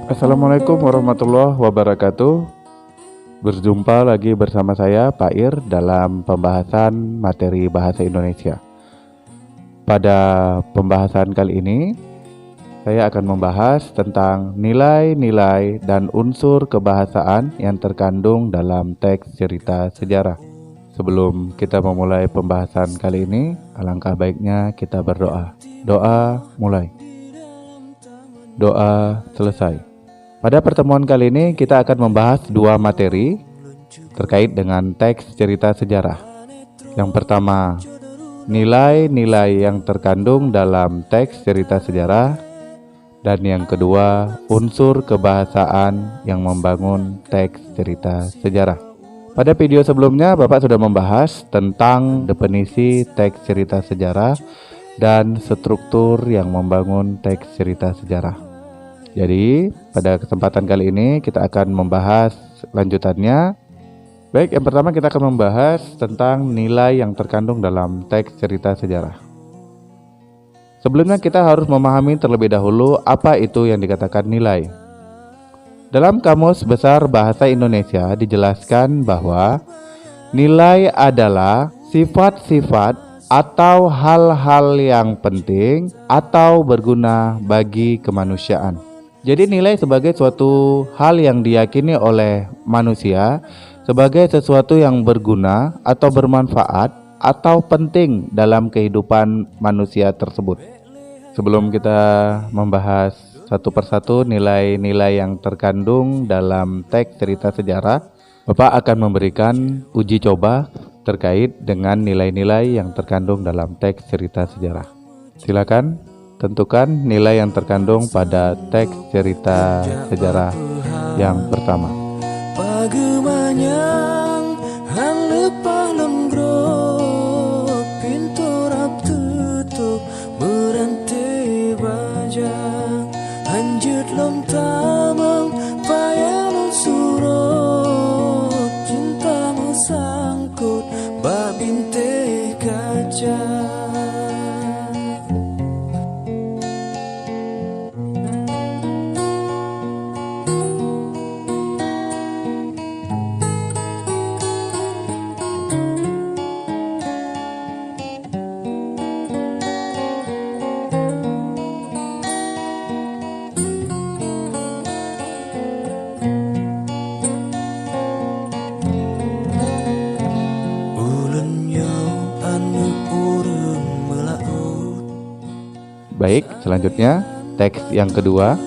Assalamualaikum warahmatullahi wabarakatuh. Berjumpa lagi bersama saya Pak Ir dalam pembahasan materi bahasa Indonesia. Pada pembahasan kali ini saya akan membahas tentang nilai-nilai dan unsur kebahasaan yang terkandung dalam teks cerita sejarah. Sebelum kita memulai pembahasan kali ini, alangkah baiknya kita berdoa. Doa mulai. Doa selesai. Pada pertemuan kali ini kita akan membahas dua materi terkait dengan teks cerita sejarah. Yang pertama, nilai-nilai yang terkandung dalam teks cerita sejarah, dan yang kedua, unsur kebahasaan yang membangun teks cerita sejarah. Pada video sebelumnya Bapak sudah membahas tentang definisi teks cerita sejarah dan struktur yang membangun teks cerita sejarah. Jadi pada kesempatan kali ini kita akan membahas lanjutannya. Baik, yang pertama kita akan membahas tentang nilai yang terkandung dalam teks cerita sejarah. Sebelumnya kita harus memahami terlebih dahulu apa itu yang dikatakan nilai. Dalam Kamus Besar Bahasa Indonesia dijelaskan bahwa nilai adalah sifat-sifat atau hal-hal yang penting atau berguna bagi kemanusiaan. Jadi nilai sebagai suatu hal yang diyakini oleh manusia sebagai sesuatu yang berguna atau bermanfaat atau penting dalam kehidupan manusia tersebut. Sebelum kita membahas satu persatu nilai-nilai yang terkandung dalam teks cerita sejarah, Bapak akan memberikan uji coba terkait dengan nilai-nilai yang terkandung dalam teks cerita sejarah. Silakan tentukan nilai yang terkandung pada teks cerita sejarah yang pertama. Pagemanyang han lepah lemgrok pintu rap tutup merantai bajang hanjut lom tamang payalon surut cintamu sangkut bak binte kaca. Baik, selanjutnya teks yang kedua.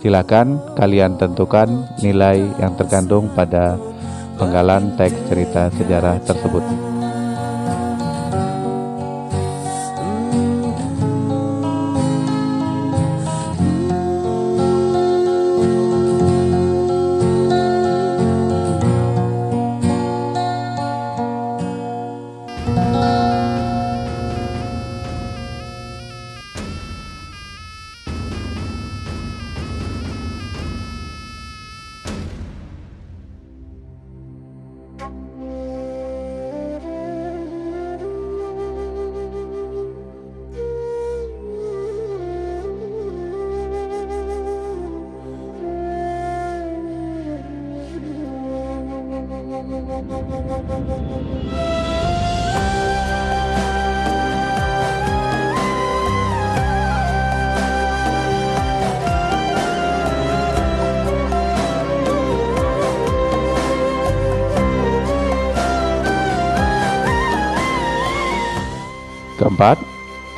Silakan kalian tentukan nilai yang terkandung pada penggalan teks cerita sejarah tersebut. Keempat,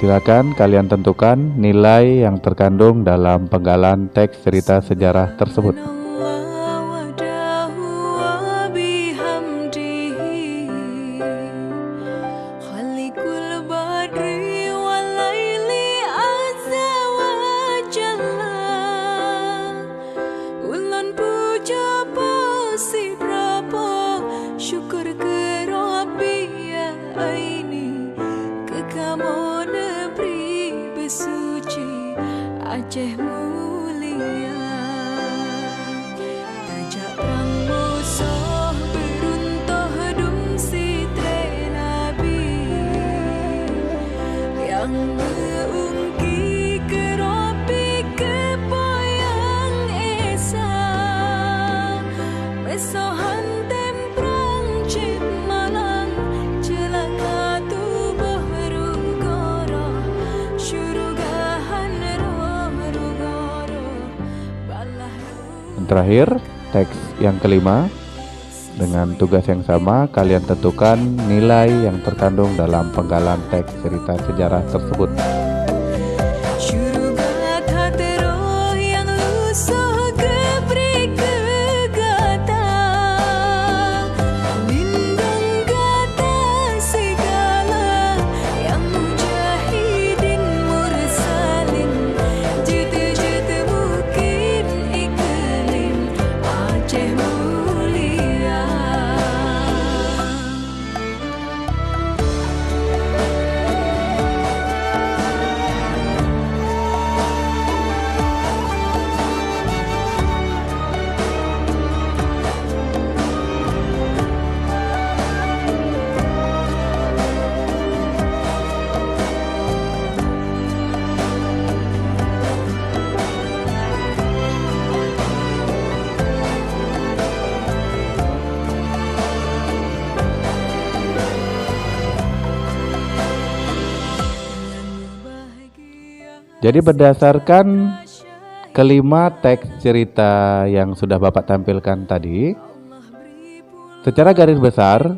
silakan kalian tentukan nilai yang terkandung dalam penggalan teks cerita sejarah tersebut. Syukur ke Rabbi ya aini ke kamu negeri bersuci Aceh mulia. Tajak perang musuh beruntuh dumsi tre Nabi yang meungki ke Rabbi ke poyang esa mesohan Terakhir, teks yang kelima, dengan tugas yang sama, kalian tentukan nilai yang terkandung dalam penggalan teks cerita sejarah tersebut. Jadi berdasarkan kelima teks cerita yang sudah Bapak tampilkan tadi, secara garis besar,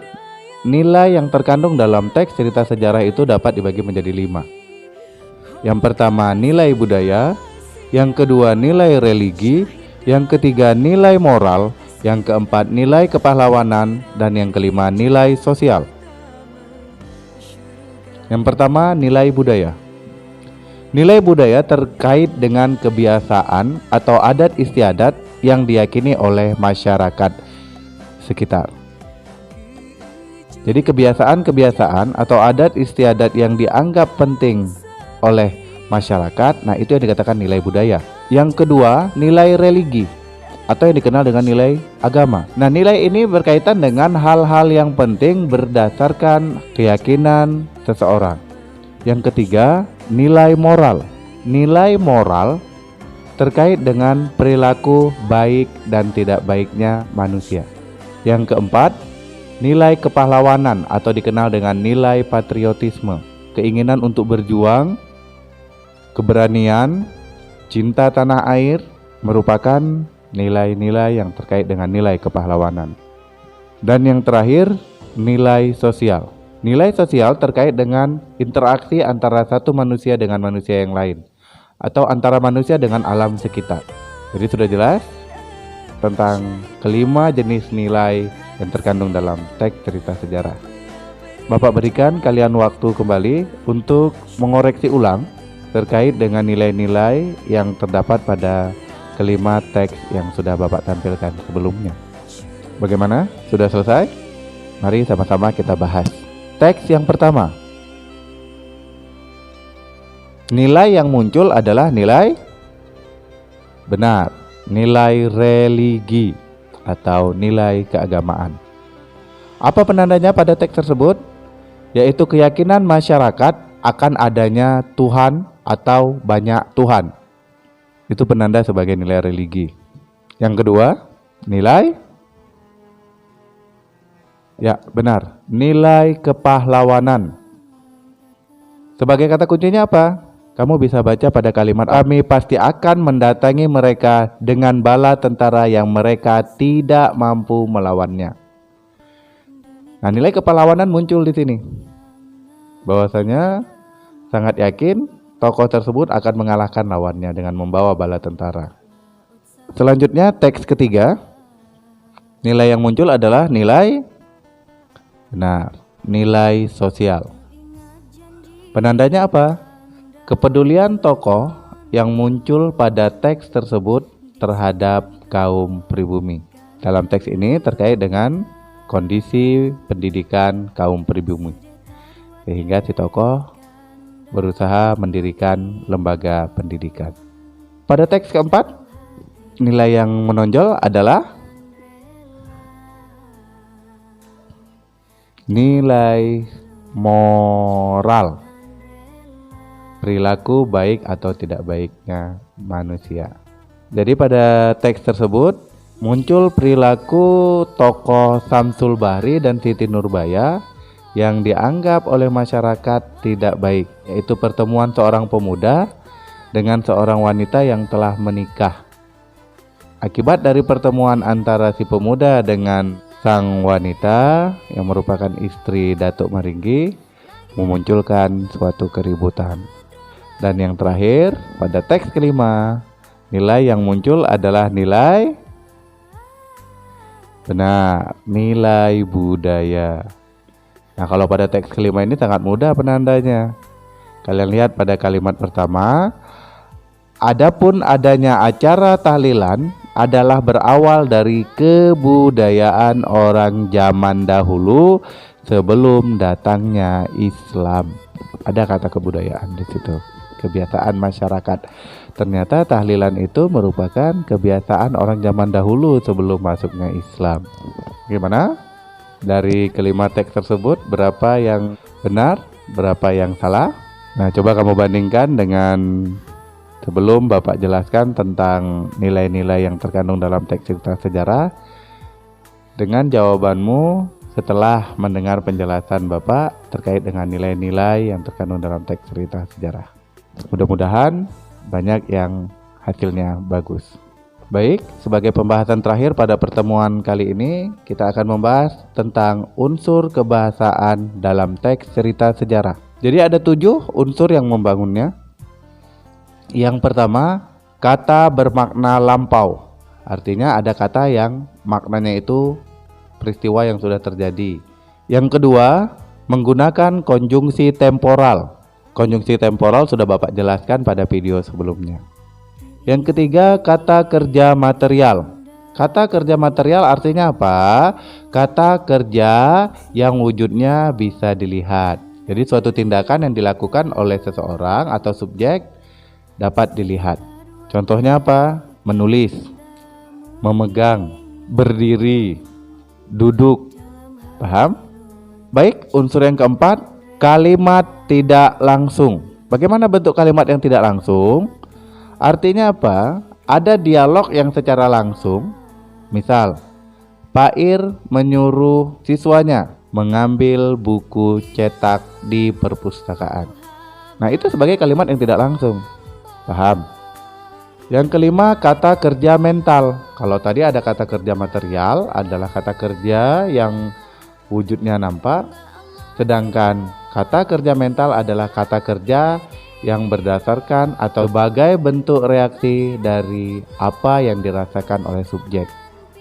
nilai yang terkandung dalam teks cerita sejarah itu dapat dibagi menjadi 5. Yang pertama nilai budaya, yang kedua nilai religi, yang ketiga nilai moral, yang keempat nilai kepahlawanan, dan yang kelima nilai sosial. Yang pertama nilai budaya. Nilai budaya terkait dengan kebiasaan atau adat istiadat yang diyakini oleh masyarakat sekitar. Jadi kebiasaan-kebiasaan atau adat istiadat yang dianggap penting oleh masyarakat, nah itu yang dikatakan nilai budaya. Yang kedua, nilai religi atau yang dikenal dengan nilai agama. Nah, nilai ini berkaitan dengan hal-hal yang penting berdasarkan keyakinan seseorang. Yang ketiga, nilai moral. Nilai moral terkait dengan perilaku baik dan tidak baiknya manusia. Yang keempat, nilai kepahlawanan atau dikenal dengan nilai patriotisme. Keinginan untuk berjuang, keberanian, cinta tanah air merupakan nilai-nilai yang terkait dengan nilai kepahlawanan. Dan yang terakhir, nilai sosial. Nilai sosial terkait dengan interaksi antara satu manusia dengan manusia yang lain, atau antara manusia dengan alam sekitar. Jadi sudah jelas tentang kelima jenis nilai yang terkandung dalam teks cerita sejarah. Bapak berikan kalian waktu kembali untuk mengoreksi ulang terkait dengan nilai-nilai yang terdapat pada kelima teks yang sudah Bapak tampilkan sebelumnya. Bagaimana? Sudah selesai? Mari sama-sama kita bahas. Teks yang pertama. Nilai yang muncul adalah nilai benar, nilai religi atau nilai keagamaan. Apa penandanya pada teks tersebut? Yaitu keyakinan masyarakat akan adanya Tuhan atau banyak Tuhan. Itu penanda sebagai nilai religi. Yang kedua, nilai benar, nilai kepahlawanan. Sebagai kata kuncinya apa? Kamu bisa baca pada kalimat, kami pasti akan mendatangi mereka dengan bala tentara yang mereka tidak mampu melawannya. Nah, nilai kepahlawanan muncul di sini. Bahwasanya sangat yakin tokoh tersebut akan mengalahkan lawannya dengan membawa bala tentara. Selanjutnya teks ketiga, nilai yang muncul adalah nilai benar, nilai sosial. Penandanya apa? Kepedulian tokoh yang muncul pada teks tersebut terhadap kaum pribumi. Dalam teks ini terkait dengan kondisi pendidikan kaum pribumi, sehingga si tokoh berusaha mendirikan lembaga pendidikan. Pada teks keempat, nilai yang menonjol adalah nilai moral, perilaku baik atau tidak baiknya manusia. Jadi pada teks tersebut muncul perilaku tokoh Samsul Bahri dan Siti Nurbaya yang dianggap oleh masyarakat tidak baik, yaitu pertemuan seorang pemuda dengan seorang wanita yang telah menikah. Akibat dari pertemuan antara si pemuda dengan sang wanita yang merupakan istri Datuk Maringgi memunculkan suatu keributan. Dan yang terakhir, pada teks kelima, nilai yang muncul adalah nilai benar, nilai budaya. Nah, kalau pada teks kelima ini sangat mudah penandanya. Kalian lihat pada kalimat pertama, adapun adanya acara tahlilan adalah berawal dari kebudayaan orang zaman dahulu sebelum datangnya Islam. Ada kata kebudayaan di situ, kebiasaan masyarakat. Ternyata tahlilan itu merupakan kebiasaan orang zaman dahulu sebelum masuknya Islam. Gimana? Dari kelima teks tersebut, berapa yang benar, berapa yang salah? Nah, coba kamu bandingkan dengan sebelum Bapak jelaskan tentang nilai-nilai yang terkandung dalam teks cerita sejarah dengan jawabanmu setelah mendengar penjelasan Bapak terkait dengan nilai-nilai yang terkandung dalam teks cerita sejarah. Mudah-mudahan banyak yang hasilnya bagus. Baik, sebagai pembahasan terakhir pada pertemuan kali ini, kita akan membahas tentang unsur kebahasaan dalam teks cerita sejarah. Jadi ada 7 unsur yang membangunnya. Yang pertama, kata bermakna lampau. Artinya ada kata yang maknanya itu peristiwa yang sudah terjadi. Yang kedua, menggunakan konjungsi temporal. Konjungsi temporal sudah Bapak jelaskan pada video sebelumnya. Yang ketiga, kata kerja material. Kata kerja material artinya apa? Kata kerja yang wujudnya bisa dilihat. Jadi suatu tindakan yang dilakukan oleh seseorang atau subjek dapat dilihat. Contohnya apa? Menulis, memegang, berdiri, duduk. Paham? Baik, unsur yang keempat, kalimat tidak langsung. Bagaimana bentuk kalimat yang tidak langsung? Artinya apa? Ada dialog yang secara langsung. Misal, Pak Ir menyuruh siswanya mengambil buku cetak di perpustakaan. Nah, itu sebagai kalimat yang tidak langsung. Paham? Yang kelima, kata kerja mental. Kalau tadi ada kata kerja material, adalah kata kerja yang wujudnya nampak. Sedangkan kata kerja mental adalah kata kerja yang berdasarkan atau sebagai bentuk reaksi dari apa yang dirasakan oleh subjek.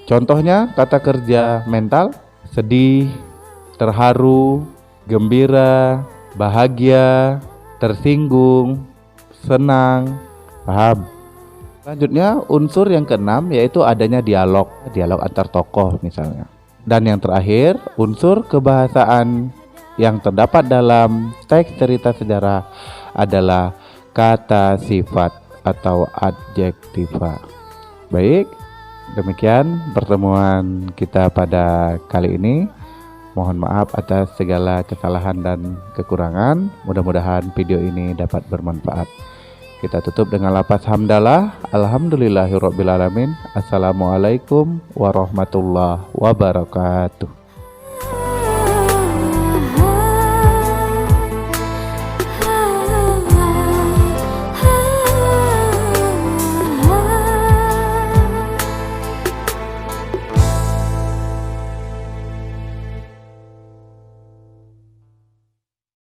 Contohnya kata kerja mental, sedih, terharu, gembira, bahagia, tersinggung, senang. Paham? Selanjutnya unsur yang keenam yaitu adanya dialog antar tokoh misalnya. Dan yang terakhir, unsur kebahasaan yang terdapat dalam teks cerita sejarah adalah kata sifat atau adjektiva. Baik, demikian pertemuan kita pada kali ini. Mohon maaf atas segala kesalahan dan kekurangan. Mudah-mudahan video ini dapat bermanfaat. Kita tutup dengan lafaz hamdalah. Alhamdulillahirrabbilalamin. Assalamualaikum warahmatullahi wabarakatuh.